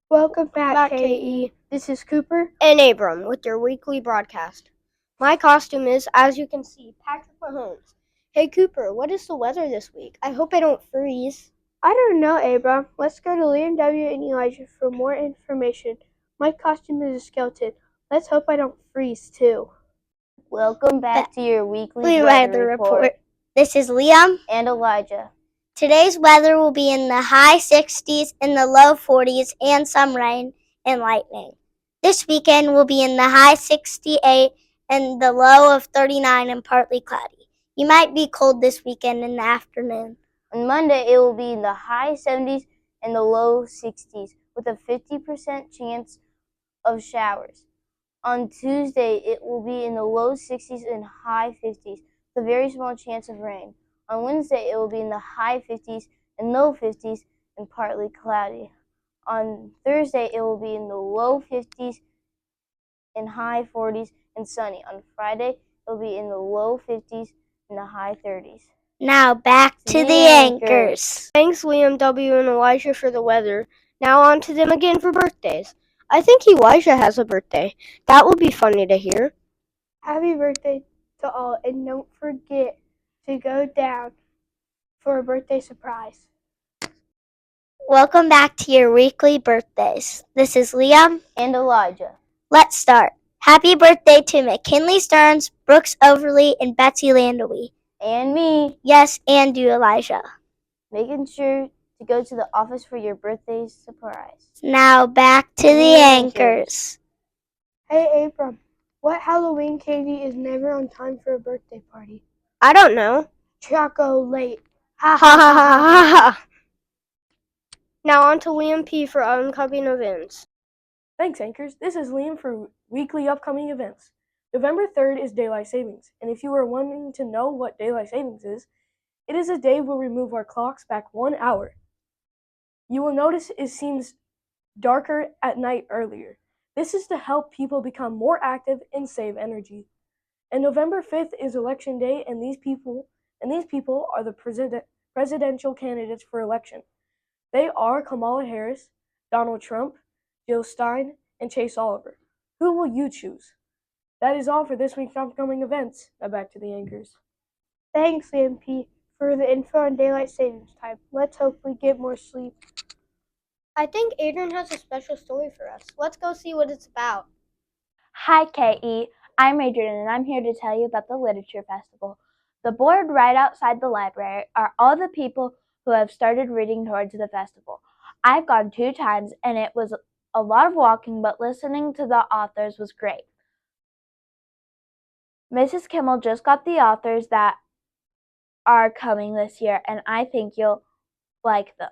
Welcome back, KE. This is Cooper and Abram with your weekly broadcast. My costume is, as you can see, Patrick Mahomes. Hey Cooper, what is the weather this week? I hope I don't freeze. I don't know, Abram. Let's go to Liam W. and Elijah for more information. My costume is a skeleton. Let's hope I don't freeze, too. Welcome back to your weekly weather report. This is Liam and Elijah. Today's weather will be in the high 60s and the low 40s and some rain and lightning. This weekend will be in the high 68 and the low of 39 and partly cloudy. You might be cold this weekend in the afternoon. On Monday, it will be in the high 70s and the low 60s with a 50% chance of showers. On Tuesday, it will be in the low 60s and high 50s with a very small chance of rain. On Wednesday, it will be in the high 50s and low 50s and partly cloudy. On Thursday, it will be in the low 50s and high 40s and sunny. On Friday, it will be in the low 50s and the high 30s. Now back to the anchors. Thanks, Liam W. and Elijah, for the weather. Now on to them again for birthdays. I think Elijah has a birthday. That will be funny to hear. Happy birthday to all, and don't forget to go down for a birthday surprise. Welcome back to your weekly birthdays. This is Liam and Elijah. Let's start. Happy birthday to McKinley Stearns, Brooks Overly, and Betsy Landowee. And me. Yes, and you, Elijah. Making sure to go to the office for your birthday surprise. Now back to the anchors. Hey, Abram, what Halloween candy is never on time for a birthday party? I don't know. Chocolate. Ha ha ha ha ha. Now on to Liam P. for upcoming events. Thanks, anchors. This is Liam for weekly upcoming events. November 3rd is Daylight Savings, and if you are wanting to know what Daylight Savings is, it is a day where we move our clocks back 1 hour. You will notice it seems darker at night earlier. This is to help people become more active and save energy. And November 5th is Election Day, and these people are the presidential candidates for election. They are Kamala Harris, Donald Trump, Jill Stein, and Chase Oliver. Who will you choose? That is all for this week's upcoming events. Now back to the anchors. Thanks, Liam P., for the info on Daylight Savings Time. Let's hope we get more sleep. I think Adrian has a special story for us. Let's go see what it's about. Hi, KE. I'm Adrian, and I'm here to tell you about the Literature Festival. The board right outside the library are all the people who have started reading towards the festival. I've gone 2 times, and it was a lot of walking, but listening to the authors was great. Mrs. Kimmel just got the authors that are coming this year, and I think you'll like them.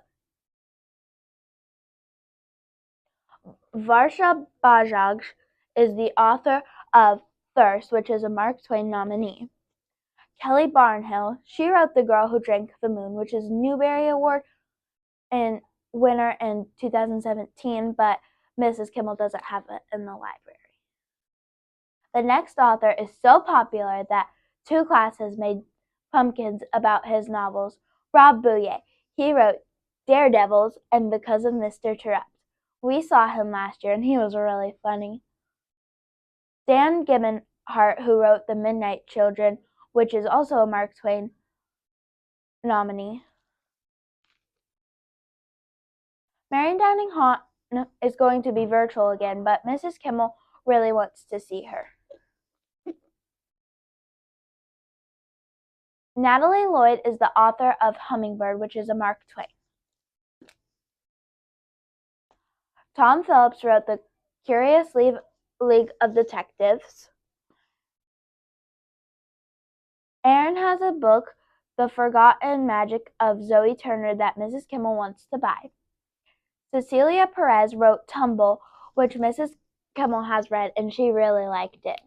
Varsha Bajaj is the author of Thirst, which is a Mark Twain nominee. Kelly Barnhill, she wrote The Girl Who Drank the Moon, which is a Newbery Award and winner in 2017, but Mrs. Kimmel doesn't have it in the library. The next author is so popular that 2 classes made pumpkins about his novels. Rob Bouye, he wrote Daredevils and Because of Mr. Terrell. We saw him last year, and he was really funny. Dan Gibbonhart, who wrote The Midnight Children, which is also a Mark Twain nominee. Marion Downing Hahn is going to be virtual again, but Mrs. Kimmel really wants to see her. Natalie Lloyd is the author of Hummingbird, which is a Mark Twain. Tom Phillips wrote The Curious League of Detectives. Aaron has a book, The Forgotten Magic of Zoe Turner, that Mrs. Kimmel wants to buy. Cecilia Perez wrote Tumble, which Mrs. Kimmel has read, and she really liked it.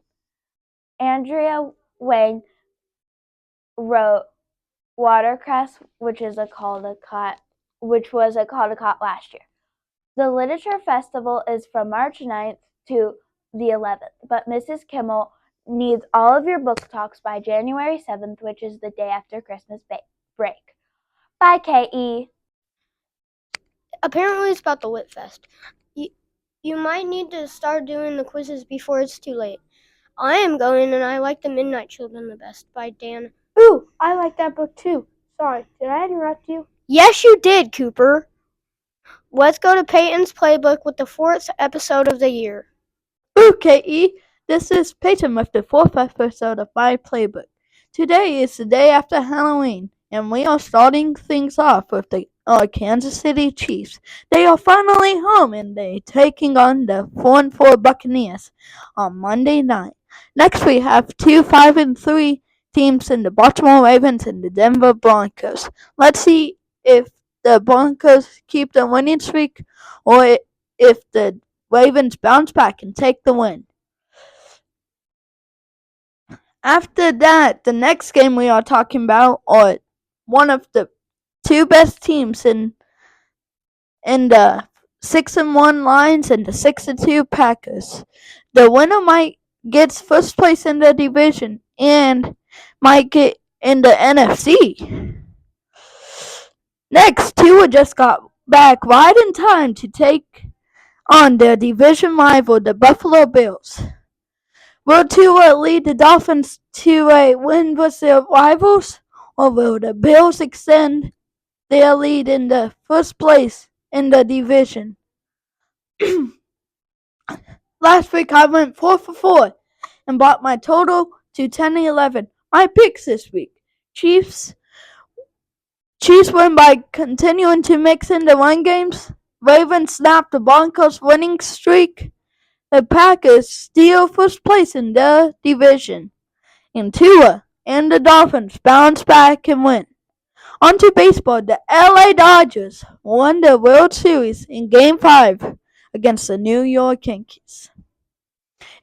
Andrea Wang wrote Watercress, which was a Caldecott last year. The Literature Festival is from March 9th to the 11th, but Mrs. Kimmel needs all of your book talks by January 7th, which is the day after Christmas break. Bye, KE. Apparently it's about the Lit Fest. You might need to start doing the quizzes before it's too late. I am going, and I like The Midnight Children the best by Dan. Ooh, I like that book too. Sorry, did I interrupt you? Yes, you did, Cooper. Let's go to Peyton's playbook with the 4th episode of the year. Okay, E. This is Peyton with the 4th episode of my playbook. Today is the day after Halloween, and we are starting things off with the Kansas City Chiefs. They are finally home, and they're taking on the 4-4 Buccaneers on Monday night. Next, we have 2 5-3 teams in the Baltimore Ravens and the Denver Broncos. Let's see if the Broncos keep the winning streak or if the Ravens bounce back and take the win. After that, the next game we are talking about are one of the 2 best teams in the 6-1 Lions and the 6-2 Packers. The winner might get first place in the division and might get in the NFC. Next, Tua just got back right in time to take on their division rival, the Buffalo Bills. Will Tua lead the Dolphins to a win with their rivals, or will the Bills extend their lead in the first place in the division? Last week I went 4 for 4 and brought my total to 10-11. My picks this week: Chiefs win by continuing to mix in the run games. Ravens snap the Broncos' winning streak. The Packers steal first place in the division, and Tua and the Dolphins bounce back and win. On to baseball. The LA Dodgers won the World Series in Game 5 against the New York Yankees.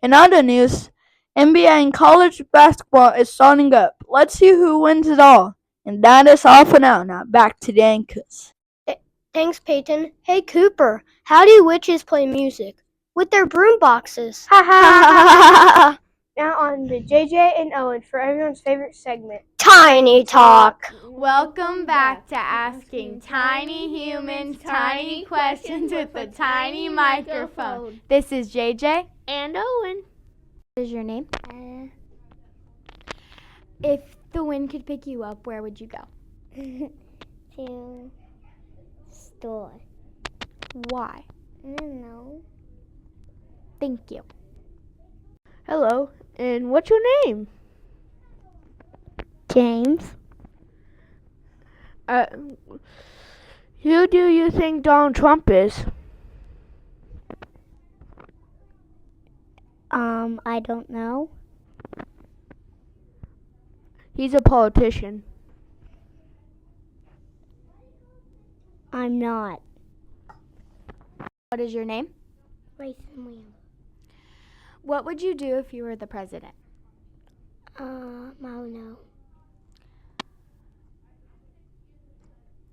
In other news, NBA and college basketball is starting up. Let's see who wins it all. And that is all for now. Now back to the anchors. Thanks, Peyton. Hey, Cooper, how do witches play music? With their broom boxes. Ha ha! Now on to JJ and Owen for everyone's favorite segment, Tiny Talk. Welcome back to Asking Tiny Humans Tiny Questions with a Tiny Microphone. This is JJ and Owen. What is your name? If the wind could pick you up, where would you go? To store. Why? I don't know. Thank you. Hello, and what's your name? James. Who do you think Donald Trump is? I don't know. He's a politician. I'm not. What is your name? Grayson Williams. What would you do if you were the president? I don't know.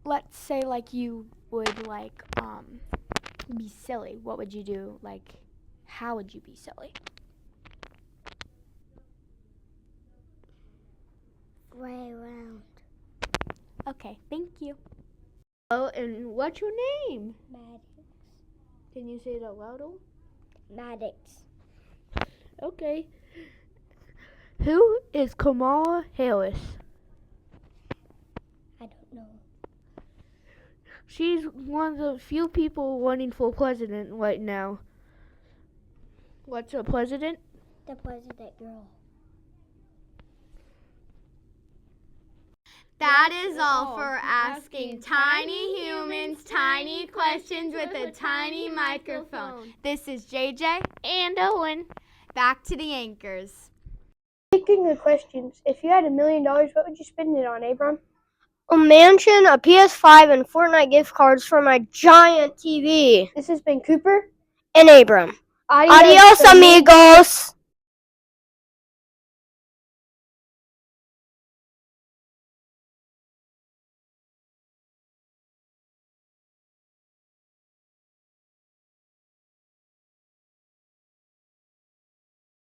Let's say you would be silly. What would you do? How would you be silly? Way around. Okay, thank you. Oh, and what's your name? Maddox. Can you say that louder? Maddox. Okay. Who is Kamala Harris? I don't know. She's one of the few people running for president right now. What's a president? The president girl. That is all for Asking Tiny Humans Tiny Questions with a Tiny Microphone. This is JJ and Owen. Back to the anchors. Speaking of questions, if you had $1 million, what would you spend it on, Abram? A mansion, a PS5, and Fortnite gift cards for my giant TV. This has been Cooper And Abram. Adios, Adios, amigos.